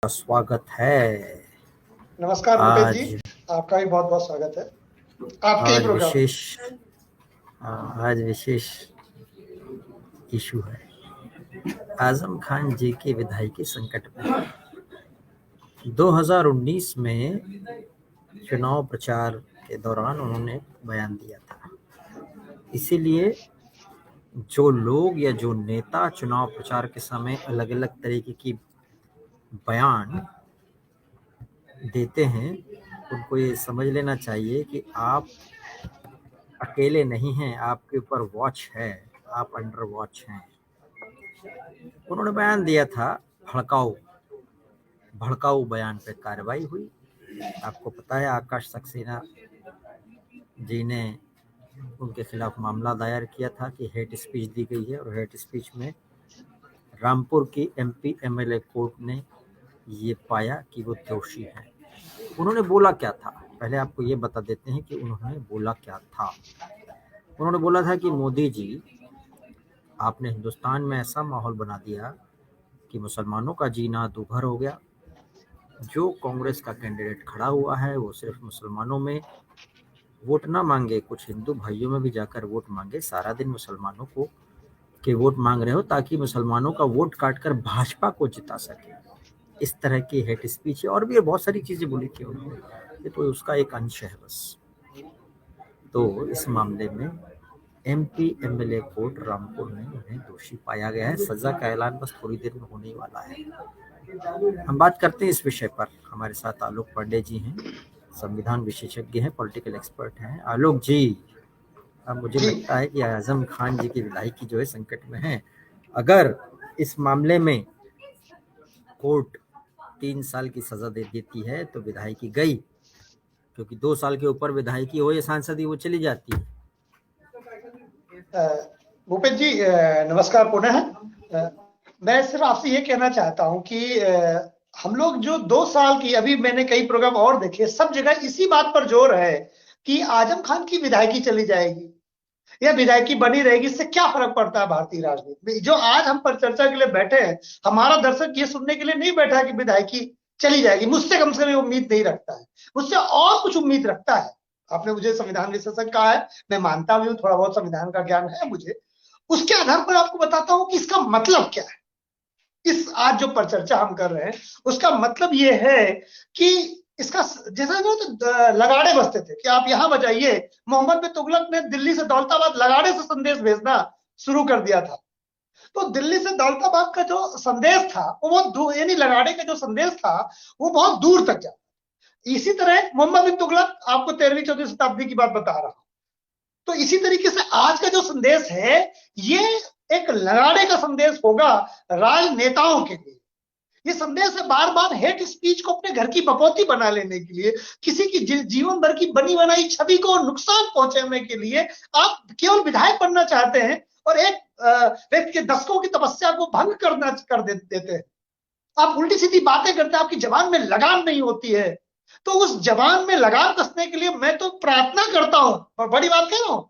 स्वागत है। नमस्कार भूपेश जी, आज आपका भी बहुत बहुत स्वागत है आपके ही प्रोग्राम में। आज विशेष इशू है। आजम खान जी की विधायकी संकट में 2019 में चुनाव प्रचार के दौरान उन्होंने बयान दिया था। इसीलिए जो लोग या जो नेता चुनाव प्रचार के समय अलग अलग तरीके की बयान देते हैं, उनको ये समझ लेना चाहिए कि आप अकेले नहीं हैं, आपके ऊपर वॉच है, आप अंडर वॉच हैं। उन्होंने बयान दिया था, भड़काऊ बयान पे कार्रवाई हुई। आपको पता है आकाश सक्सेना जी ने उनके खिलाफ मामला दायर किया था कि हेट स्पीच दी गई है, और हेट स्पीच में रामपुर की एमपी एमएलए कोर्ट ने ये पाया कि वो दोषी हैं। उन्होंने बोला क्या था, पहले आपको ये बता देते हैं कि उन्होंने बोला क्या था। उन्होंने बोला था कि मोदी जी, आपने हिंदुस्तान में ऐसा माहौल बना दिया कि मुसलमानों का जीना दूभर हो गया। जो कांग्रेस का कैंडिडेट खड़ा हुआ है वो सिर्फ मुसलमानों में वोट ना मांगे, कुछ हिंदू भाइयों में भी जाकर वोट मांगे। सारा दिन मुसलमानों को के वोट मांग रहे हो ताकि मुसलमानों का वोट काटकर भाजपा को जिता सके। इस तरह की हेट स्पीच और भी बहुत सारी चीजें बोली थी उन्होंने, ये तो उसका एक अंश है बस। तो इस मामले में एमपी एमएलए कोर्ट रामपुर में उन्हें दोषी पाया गया है। सजा का ऐलान बस थोड़ी देर में होने वाला है। हम बात करते हैं इस विषय पर। हमारे साथ आलोक पांडे जी हैं, संविधान विशेषज्ञ हैं, पॉलिटिकल एक्सपर्ट हैं। आलोक जी, अब मुझे लगता है कि आजम खान जी की विधायकी जो है संकट में है। अगर इस मामले में कोर्ट 3 साल की सजा दे देती है तो विधायकी गई, क्योंकि 2 साल के ऊपर विधायकी हो या सांसद वो चली जाती है। भूपेश जी नमस्कार पुनः। मैं सिर्फ आपसे ये कहना चाहता हूं कि हम लोग जो 2 साल की, अभी मैंने कई प्रोग्राम और देखे, सब जगह इसी बात पर जोर है कि आजम खान की विधायकी चली जाएगी या विधायकी बनी रहेगी, इससे क्या फर्क पड़ता है भारतीय राजनीति में। जो आज हम पर चर्चा के लिए बैठे हैं, हमारा दर्शक ये सुनने के लिए नहीं बैठा है कि विधायकी चली जाएगी। मुझसे कम से कम उम्मीद नहीं रखता है, मुझसे और कुछ उम्मीद रखता है। आपने मुझे संविधान विशेषज्ञ कहा है, मैं मानता भी हूँ, थोड़ा बहुत संविधान का ज्ञान है मुझे। उसके आधार पर आपको बताता हूं कि इसका मतलब क्या है। इस आज जो पर चर्चा हम कर रहे हैं उसका मतलब ये है कि इसका जैसा जो तो लगाड़े बसते थे कि आप यहां बजाइए। मोहम्मद बिन तुगलक ने दिल्ली से दौलताबाद लगाड़े से संदेश भेजना शुरू कर दिया था। तो दिल्ली से दौलताबाद का जो संदेश था वो बहुत दूर, यानी लगाड़े का जो संदेश था वो बहुत दूर तक जाता। इसी तरह मोहम्मद बिन तुगलक, आपको 13वीं 14वीं शताब्दी की बात बता रहा हूं। तो इसी तरीके से आज का जो संदेश है ये एक लगाड़े का संदेश होगा राजनेताओं के लिए। ये संदेश है बार बार हेट स्पीच को अपने घर की बपौती बना लेने के लिए, किसी की जीवन भर की बनी बनाई छवि को नुकसान पहुंचाने के लिए आप केवल विधायक बनना चाहते हैं और एक व्यक्ति के दशकों की तपस्या को भंग देते हैं। आप उल्टी सीधी बातें करते हैं, आपकी जबान में लगाम नहीं होती है। तो उस जबान में लगाम कसने के लिए मैं तो प्रार्थना करता हूं, और बड़ी बात कह रहा हूं,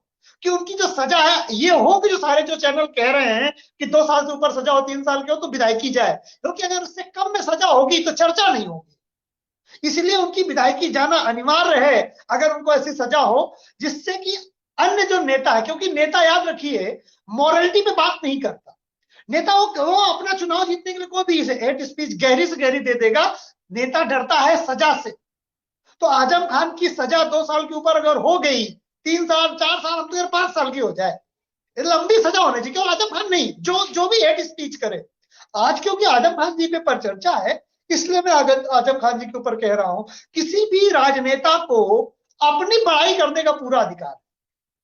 कि उनकी जो सजा है ये हो कि जो सारे जो चैनल कह रहे हैं कि 2 साल से ऊपर सजा हो, 3 साल की हो तो विधायकी जाए, क्योंकि अगर उससे कम में सजा होगी तो चर्चा नहीं होगी। इसलिए उनकी विधायकी जाना अनिवार्य है अगर उनको ऐसी सजा हो जिससे कि अन्य जो नेता है, क्योंकि नेता याद रखिए मॉरलिटी पे बात नहीं करता। नेता वो अपना चुनाव जीतने के लिए कोई भी हेट स्पीच गहरी से गहरी दे देगा। नेता डरता है सजा से। तो आजम खान की सजा 2 साल के ऊपर अगर हो गई, 3 साल 4 साल, हम तो 5 साल की हो जाए, लंबी सजा होनी चाहिए। केवल आजम खान नहीं, जो भी हेट स्पीच करे। आज क्योंकि आजम खान जी पे पर चर्चा है, इसलिए मैं आजम खान जी के ऊपर कह रहा हूं, किसी भी राजनेता को अपनी बड़ाई करने का पूरा अधिकार है।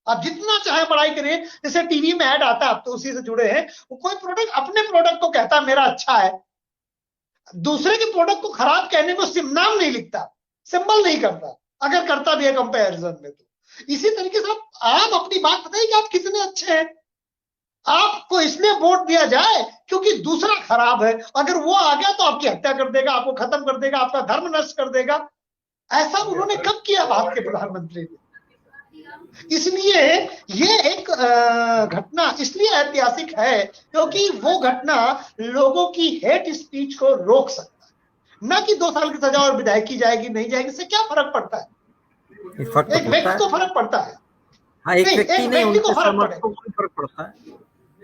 आप जितना चाहे बड़ाई करिए, जैसे टीवी में ऐड आता है, आप तो उसी से जुड़े हैं। वो कोई प्रोडक्ट अपने प्रोडक्ट को कहता है मेरा अच्छा है, दूसरे के प्रोडक्ट को खराब कहने में नाम नहीं लिखता, सिंबल नहीं करता, अगर करता भी है कंपैरिजन में। तो इसी तरीके से आप अपनी बात बताइए कि आप कितने अच्छे हैं। आपको इसलिए वोट दिया जाए क्योंकि दूसरा खराब है, अगर वो आ गया तो आपकी हत्या कर देगा, आपको खत्म कर देगा, आपका धर्म नष्ट कर देगा। ऐसा उन्होंने कब किया भारत के प्रधानमंत्री ने? इसलिए ये एक घटना इसलिए ऐतिहासिक है क्योंकि वो घटना लोगों की हेट स्पीच को रोक सकता है। ना कि 2 साल की सजा और विधायकी जाएगी नहीं जाएगी, इससे क्या फर्क पड़ता है? फर्क तो एक पड़ता व्यक्ति को है। फर्क पड़ता है। हाँ, एक नहीं, व्यक्ति एक नहीं, व्यक्ति को उनके फर्क पड़े। समर्थकों को भी फर्क पड़ता है,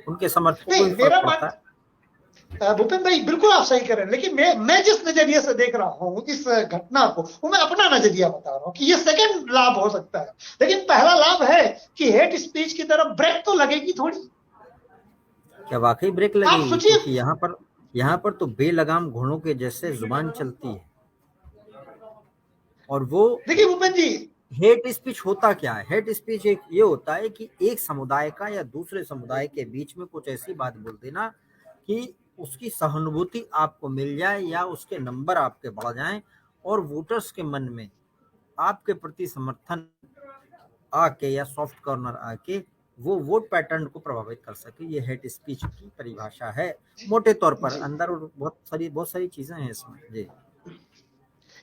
उनके समर्थकों को नहीं, भी फर्क मेरा पड़ता है। भूपेंद्र भाई बिल्कुल आप सही कर रहे हैं, लेकिन मैं जिस नजरिए से देख रहा हूँ इस घटना को, वो मैं अपना नजरिया बता रहा हूँ कि ये सेकंड लाभ हो सकता है, लेकिन पहला लाभ है कि हेट स्पीच की तरफ ब्रेक तो लगेगी थोड़ी। क्या वाकई ब्रेक आप लगेगी? सोचिए, क्योंकि यहाँ पर तो बेलगाम घोड़ों के जैसे जुबान चलती है। और वो देखिए भूपेंद्र जी, हेट स्पीच होता क्या है? हेट स्पीच एक ये होता है कि एक समुदाय का या दूसरे समुदाय के बीच में कुछ ऐसी बात बोल देना कि उसकी सहानुभूति आपको मिल जाए या उसके नंबर आपके बढ़ जाएं और वोटर्स के मन में आपके प्रति समर्थन आके या सॉफ्ट कॉर्नर आके वो वोट पैटर्न को प्रभावित कर सके। ये हेट स्पीच की परिभाषा है मोटे तौर पर। अंदर बहुत सारी चीजें हैं इसमें जी।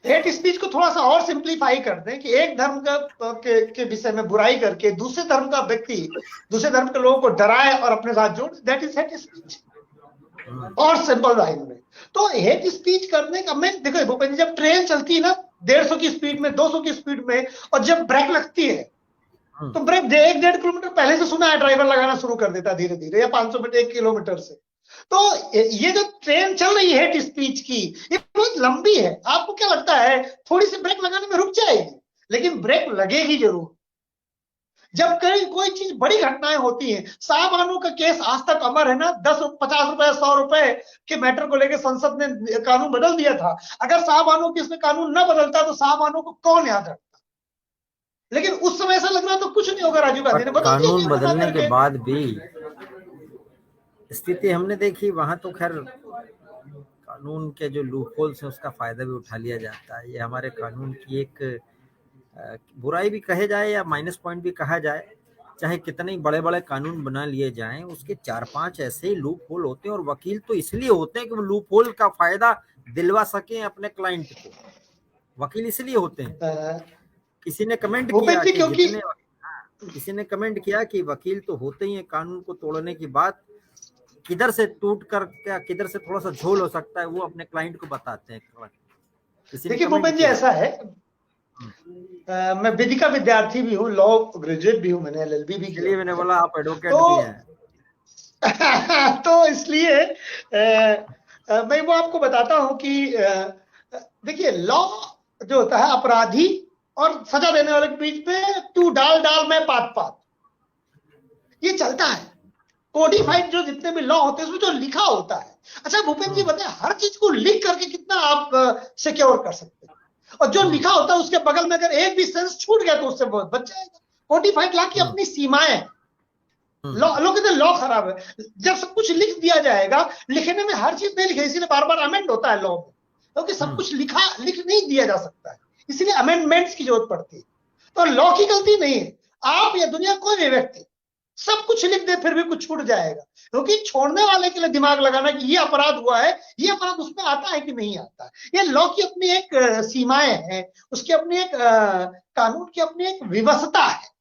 हेट स्पीच को थोड़ा सा और सिंप्लीफाई कर दें कि एक धर्म के विषय में बुराई करके दूसरे धर्म का व्यक्ति दूसरे धर्म के लोगों को डराए और अपने साथ जोड़, दैट इज हेट स्पीच। और सिंपल लाइन में तो हेट स्पीच करने का, मैं देखो भूपेंद्र, जब ट्रेन चलती है ना 150 की स्पीड में, 200 की स्पीड में, और जब ब्रेक लगती है तो ब्रेक 1-1.5 किलोमीटर पहले से सुना है ड्राइवर लगाना शुरू कर देता धीरे धीरे, या 500 मीटर 1 किलोमीटर से। तो ये जो ट्रेन चल रही है हेट स्पीच की, ये बहुत लंबी है। आपको क्या लगता है थोड़ी सी ब्रेक लगाने में रुक जाएगी? लेकिन ब्रेक लगेगी जरूर। जब कहीं कोई चीज बड़ी घटनाएं होती हैं, शाहबानो का केस आज तक अमर है ना, 10 50 रुपए 100 रुपए के मैटर को लेकर संसद ने कानून बदल दिया था। अगर शाहबानो की इसमें कानून न बदलता तो शाहबानो को कौन याद रखता? लेकिन उस समय ऐसा लग रहा तो कुछ नहीं होगा, राजीव गांधी ने बदल दिया कानून नियम बना बदलने के करके। बाद भी स्थिति हमने देखी, वहां तो खैर कानून के जो लूप होल्स हैं उसका फायदा भी उठा लिया जाता है। ये हमारे कानून की एक बुराई भी कहे जाए या माइनस पॉइंट भी कहा जाए। चाहे कितने बड़े बड़े कानून बना लिए जाएं, उसके 4-5 ऐसे ही लूप होल होते हैं, और वकील तो इसलिए होते हैं कि वो लूप होल का फायदा दिलवा सके अपने क्लाइंट को। वकील इसलिए होते हैं। किसी ने कमेंट किया कि किसी ने कमेंट किया कि वकील तो होते ही हैं कानून को तोड़ने की बात किधर से टूट कर क्या किधर से थोड़ा सा झोल हो सकता है वो अपने क्लाइंट को बताते हैं। देखिए भूपेंद्र जी, ऐसा है, मैं विधि का विद्यार्थी भी हूँ, लॉ ग्रेजुएट भी हूँ, मैंने LLB भी किया। मैंने बोला आप एडवोकेट भी हैं। तो इसलिए मैं वो आपको बताता हूं कि देखिए लॉ जो होता है अपराधी और सजा देने वाले के बीच में तू डाल डाल मैं पात पात, ये चलता है। कोडिफाइड जो जितने भी लॉ होते हैं उसमें जो लिखा होता है। अच्छा भूपेंद्र जी बताए, हर चीज को लिख करके कितना आप सिक्योर कर सकते हैं? और जो लिखा होता है उसके बगल में अगर एक भी सेंस छूट गया तो उससे बहुत बच जाएगा। कोडिफाइड लॉ की अपनी सीमाएं, लॉ कहते हैं लॉ खराब है। जब सब कुछ लिख दिया जाएगा, लिखने में हर चीज नहीं लिखे, इसीलिए बार बार अमेंड होता है लॉ में, क्योंकि सब कुछ लिख नहीं दिया जा सकता है, इसीलिए अमेंडमेंट्स की जरूरत पड़ती है। तो लॉ की गलती नहीं है, आप या दुनिया कोई भी व्यक्ति सब कुछ लिख दे फिर भी कुछ छूट जाएगा, क्योंकि छोड़ने वाले के लिए दिमाग लगाना कि ये अपराध हुआ है, ये अपराध उसमें आता है कि नहीं आता। ये लॉ की अपनी एक सीमाएं हैं, उसकी अपनी एक कानून की अपनी एक विवशता है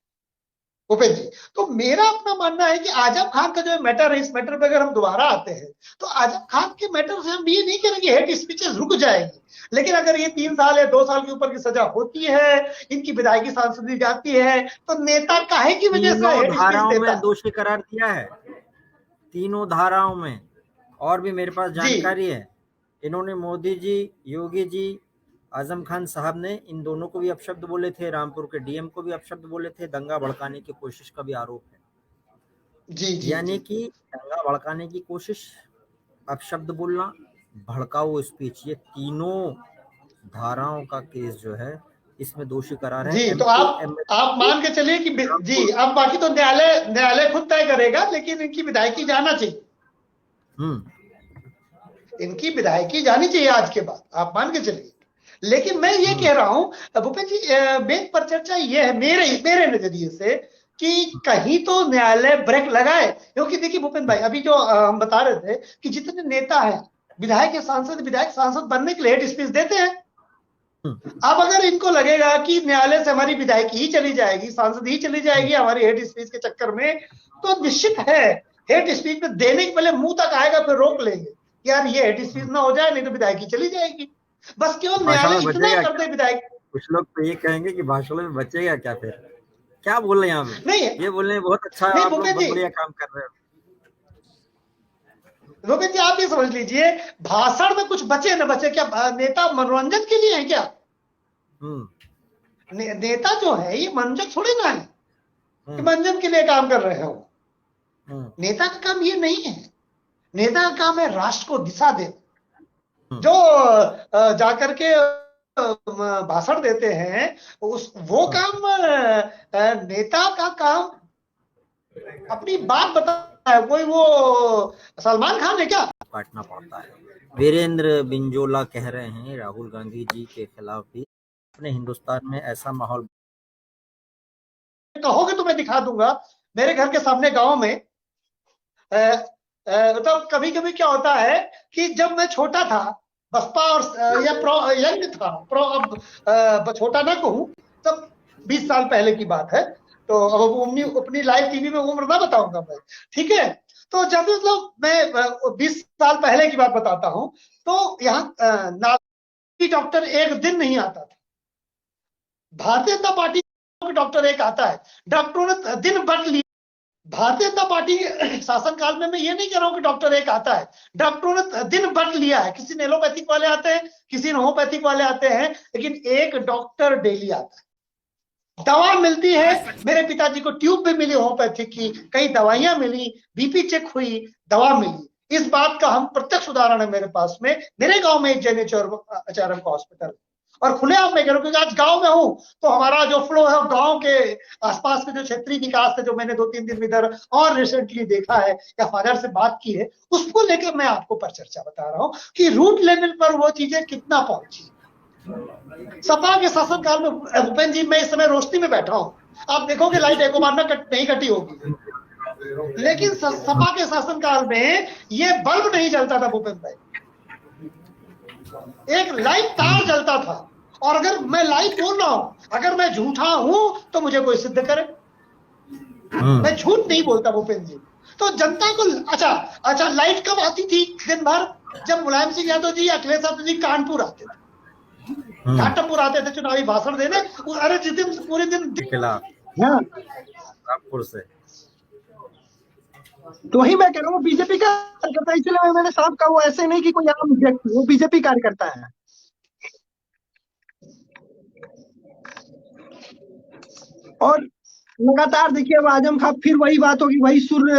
भूपेंद्र जी। तो मेरा अपना मानना है कि आजम खान का जो मैटर है, इस मैटर पे अगर हम दोबारा आते हैं तो आजम खान के मैटर से हम ये नहीं करेंगे हेट स्पीचेस रुक जाएंगी, लेकिन अगर ये 3 साल या 2 साल के ऊपर की सजा होती है, इनकी विधायकी सांसदी जाती है, तो नेता काहे की वजह से हेट स्पीच देता है? दोषी करार दिया है तीनों धाराओं में। और भी मेरे पास जानकारी है, इन्होंने मोदी जी, योगी जी, आजम खान साहब ने इन दोनों को भी अपशब्द बोले थे, रामपुर के डीएम को भी अपशब्द बोले थे, दंगा भड़काने की कोशिश का भी आरोप है। जी, यानी कि दंगा भड़काने की कोशिश, अपशब्द बोलना, भड़काऊ स्पीच, ये तीनों धाराओं का केस जो है इसमें दोषी करार है। जी, तो आप मान के चलिए कि जी, अब बाकी तो न्यायालय खुद तय करेगा, लेकिन इनकी विधायकी जाना चाहिए। इनकी विधायकी जानी चाहिए आज के बाद, आप मान के चलिए। लेकिन मैं ये कह रहा हूं भूपेंद्र जी, मेन पर चर्चा ये है मेरे नजरिए से कि कहीं तो न्यायालय ब्रेक लगाए, क्योंकि देखिए भूपेंद्र भाई, अभी जो हम बता रहे थे कि जितने नेता हैं विधायक सांसद बनने के लिए हेट स्पीच देते हैं। अब अगर इनको लगेगा कि न्यायालय से हमारी विधायकी ही चली जाएगी, सांसद ही चली जाएगी हमारी हेट स्पीच के चक्कर में, तो निश्चित है हेट स्पीच में देने के पहले मुंह तक आएगा, फिर रोक लेंगे यार ये हेट स्पीच ना हो जाए, नहीं तो विधायकी चली जाएगी। बस केवल भाषण न्यायालय में इतना बचेगा कर क्या? दे विधायक। कुछ लोग तो ये कहेंगे कि भाषण में बचेगा क्या फिर? क्या बोल रहे हैं यहाँ पे? नहीं ये बोल रहे हैं बहुत अच्छा है, नहीं आप लोग भूपेन बहुत जी, बढ़िया काम कर रहे हो। भूपेन जी आप ये समझ लीजिए, भाषण में कुछ बचे न बचे, क्या नेता मनोरंजन के लिए है क्या? नेता जो है ये मनोरंजक थोड़ी ना है कि मनोरंजन के लिए काम कर रहे हो। नेता का काम ये नहीं है। नेता का काम है राष्ट्र को दिशा दे। जो जाकर के भाषण देते हैं, वो काम नेता का काम अपनी बात बताता है। कोई वो सलमान खान है क्या? काटना पड़ता है। वीरेंद्र बिंजोला कह रहे हैं राहुल गांधी जी के खिलाफ भी अपने हिंदुस्तान में ऐसा माहौल। कहोगे तो मैं दिखा दूंगा। मेरे घर के सामने गांव में तो कभी कभी क्या होता है कि जब मैं छोटा था, बसपा और या प्रो यंग था, प्रो अब छोटा ना कहूं, तब 20 साल पहले की बात है। तो अब अपनी लाइव टीवी में उम्र ना बताऊंगा मैं, ठीक है। तो जब मतलब मैं 20 साल पहले की बात बताता हूं, तो यहाँ नागरिक डॉक्टर एक दिन नहीं आता था। भारतीय जनता पार्टी का डॉक्टर एक आता है, डॉक्टरों ने दिन बट लिया। भारतीय जनता पार्टी के शासनकाल में मैं ये नहीं कह रहा हूं कि डॉक्टर एक आता है, डॉक्टरों ने दिन बट लिया है। किसी एलोपैथिक वाले आते हैं, किसी होम्योपैथिक वाले आते हैं, लेकिन एक डॉक्टर डेली आता है। दवा मिलती है। मेरे पिताजी को ट्यूब भी मिली होम्योपैथिक की, कई दवाइयां मिली, बीपी चेक हुई, दवा मिली। इस बात का हम प्रत्यक्ष उदाहरण है मेरे पास में। मेरे गांव में एक जैनेचर का हॉस्पिटल, और खुलेआम मैं कह रहा हूं क्योंकि आज गांव में हूं, तो हमारा जो फ्लो है गांव के आसपास के जो क्षेत्रीय विकास है, जो मैंने 2-3 दिन इधर और रिसेंटली देखा है या फादर से बात की है, उसको लेकर मैं आपको परिचर्चा बता रहा हूं कि रूट लेवल पर वो चीजें कितना पहुंची। सपा के शासनकाल में भूपेन जी, मैं इस समय रोशनी में बैठा हूं, आप देखोगे लाइट एक बार नहीं कटी होगी, लेकिन सपा के शासनकाल में ये बल्ब नहीं जलता था भूपेन भाई। एक लाइट तार जलता था, और अगर मैं लाइट बोल रहा हूं, अगर मैं झूठा हूं तो मुझे कोई सिद्ध करे। मैं झूठ नहीं बोलता भूपेन जी। तो जनता को अच्छा लाइट कब आती थी दिन भर? जब मुलायम सिंह यादव जी, अखिलेश यादव जी कानपुर आते थे, घाटमपुर आते थे चुनावी भाषण देने। अरे जिस दिन पूरे दिन खिलाफ हाँ, नागपुर से। तो वही मैं कह रहा हूँ बीजेपी का कार्यकर्ता, इसलिए मैंने साफ कहा वो ऐसे नहीं कि कोई आम व्यक्ति, वो बीजेपी कार्यकर्ता है। और लगातार देखिए अब आजम खां फिर वही बात होगी, वही सुर